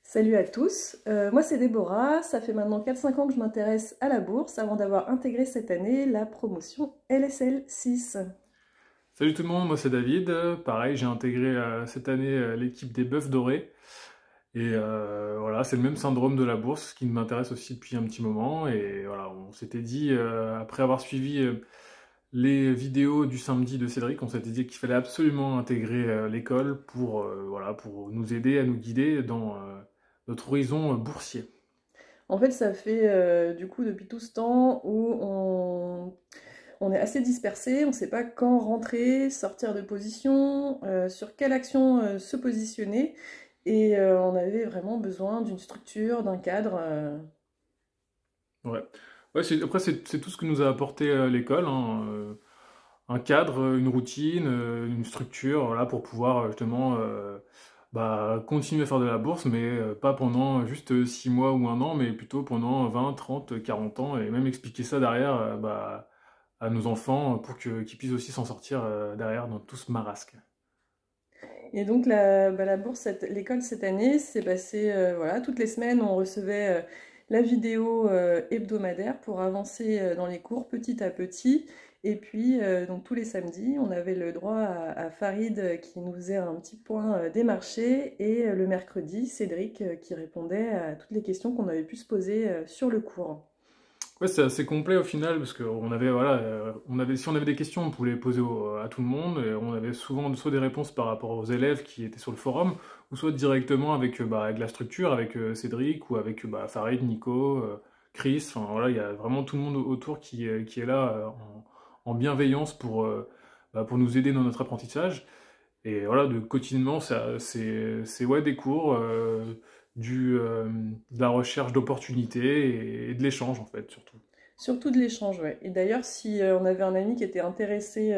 Salut à tous, moi c'est Déborah, ça fait maintenant 4-5 ans que je m'intéresse à la bourse avant d'avoir intégré cette année la promotion LSL 6. Salut tout le monde, moi c'est David. Pareil, j'ai intégré cette année l'équipe des Bœufs Dorés. Et voilà, c'est le même syndrome de la bourse qui m'intéresse aussi depuis un petit moment. Et voilà, on s'était dit, après avoir suivi les vidéos du samedi de Cédric, on s'était dit qu'il fallait absolument intégrer l'école pour, voilà, pour nous aider à nous guider dans notre horizon boursier. En fait ça fait du coup depuis tout ce temps où on est assez dispersé, on ne sait pas quand rentrer, sortir de position, sur quelle action se positionner et on avait vraiment besoin d'une structure, d'un cadre. Ouais. Ouais, après, c'est tout ce que nous a apporté l'école, hein, un cadre, une routine, une structure, voilà, pour pouvoir justement continuer à faire de la bourse, mais pas pendant juste 6 mois ou un an, mais plutôt pendant 20, 30, 40 ans, et même expliquer ça derrière à nos enfants pour qu'ils puissent aussi s'en sortir derrière dans tout ce marasque. Et donc la bourse, l'école cette année, s'est passée, voilà, toutes les semaines on recevait la vidéo hebdomadaire pour avancer dans les cours petit à petit. Et puis donc tous les samedis, on avait le droit à Farid qui nous faisait un petit point des marchés et le mercredi, Cédric qui répondait à toutes les questions qu'on avait pu se poser sur le cours. Ouais, c'est assez complet au final parce qu'on avait voilà, si on avait des questions, on pouvait les poser à tout le monde et on avait souvent soit des réponses par rapport aux élèves qui étaient sur le forum ou soit directement avec avec la structure, avec Cédric ou avec Farid, Nico, Chris. Enfin voilà, il y a vraiment tout le monde autour qui est là en bienveillance pour nous aider dans notre apprentissage. Et voilà, quotidiennement, c'est ouais, des cours, de la recherche d'opportunités et de l'échange, en fait, surtout. Surtout de l'échange, ouais. Et d'ailleurs, si on avait un ami qui était intéressé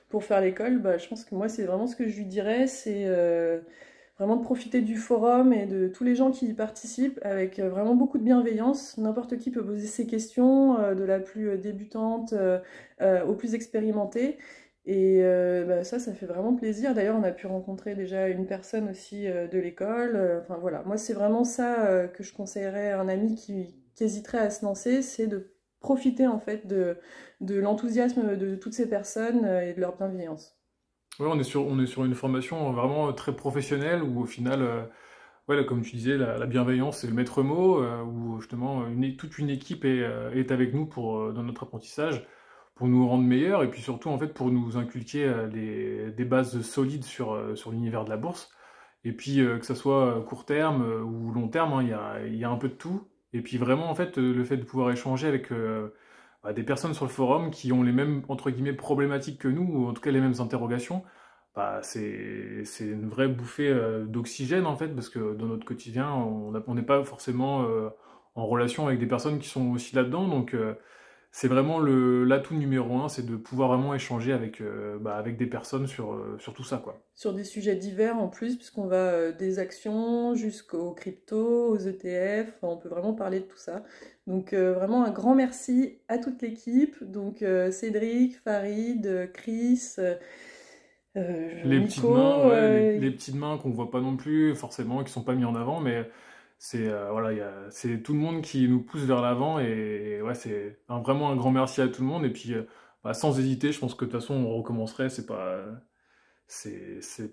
pour faire l'école, bah, je pense que moi, c'est vraiment ce que je lui dirais, c'est vraiment de profiter du forum et de tous les gens qui y participent avec vraiment beaucoup de bienveillance. N'importe qui peut poser ses questions, de la plus débutante au plus expérimentée. Et bah, ça fait vraiment plaisir. D'ailleurs, on a pu rencontrer déjà une personne aussi de l'école. Enfin voilà, moi, c'est vraiment ça que je conseillerais à un ami qui hésiterait à se lancer, c'est de profiter en fait de l'enthousiasme de toutes ces personnes et de leur bienveillance. Ouais, on est sur une formation vraiment très professionnelle où, au final, ouais, là, comme tu disais, la bienveillance, c'est le maître mot, où justement, toute une équipe est avec nous dans notre apprentissage, pour nous rendre meilleurs et puis surtout, en fait, pour nous inculquer des bases solides sur l'univers de la bourse. Et puis que ça soit court terme ou long terme, hein, il y a un peu de tout. Et puis vraiment, en fait, le fait de pouvoir échanger avec des personnes sur le forum qui ont les mêmes, entre guillemets, problématiques que nous, ou en tout cas les mêmes interrogations, c'est une vraie bouffée d'oxygène, en fait, parce que dans notre quotidien, on n'est pas forcément en relation avec des personnes qui sont aussi là-dedans. Donc c'est vraiment l'atout numéro un, c'est de pouvoir vraiment échanger avec des personnes sur tout ça, quoi. Sur des sujets divers en plus, puisqu'on va des actions jusqu'aux cryptos, aux ETF, enfin, on peut vraiment parler de tout ça. Donc vraiment un grand merci à toute l'équipe, donc Cédric, Farid, Chris, Les petites mains, Nico, ouais, les petites mains qu'on voit pas non plus, forcément, qui sont pas mis en avant, mais c'est voilà, c'est tout le monde qui nous pousse vers l'avant et ouais, c'est vraiment un grand merci à tout le monde. Et puis, sans hésiter, je pense que de toute façon, on recommencerait, c'est pas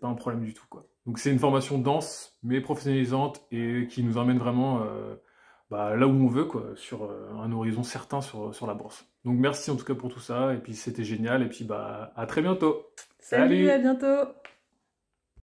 un problème du tout, quoi. Donc, c'est une formation dense, mais professionnalisante et qui nous emmène vraiment là où on veut, quoi, sur un horizon certain sur la bourse. Donc, merci en tout cas pour tout ça, et puis c'était génial, et puis à très bientôt! salut, à Salut! bientôt!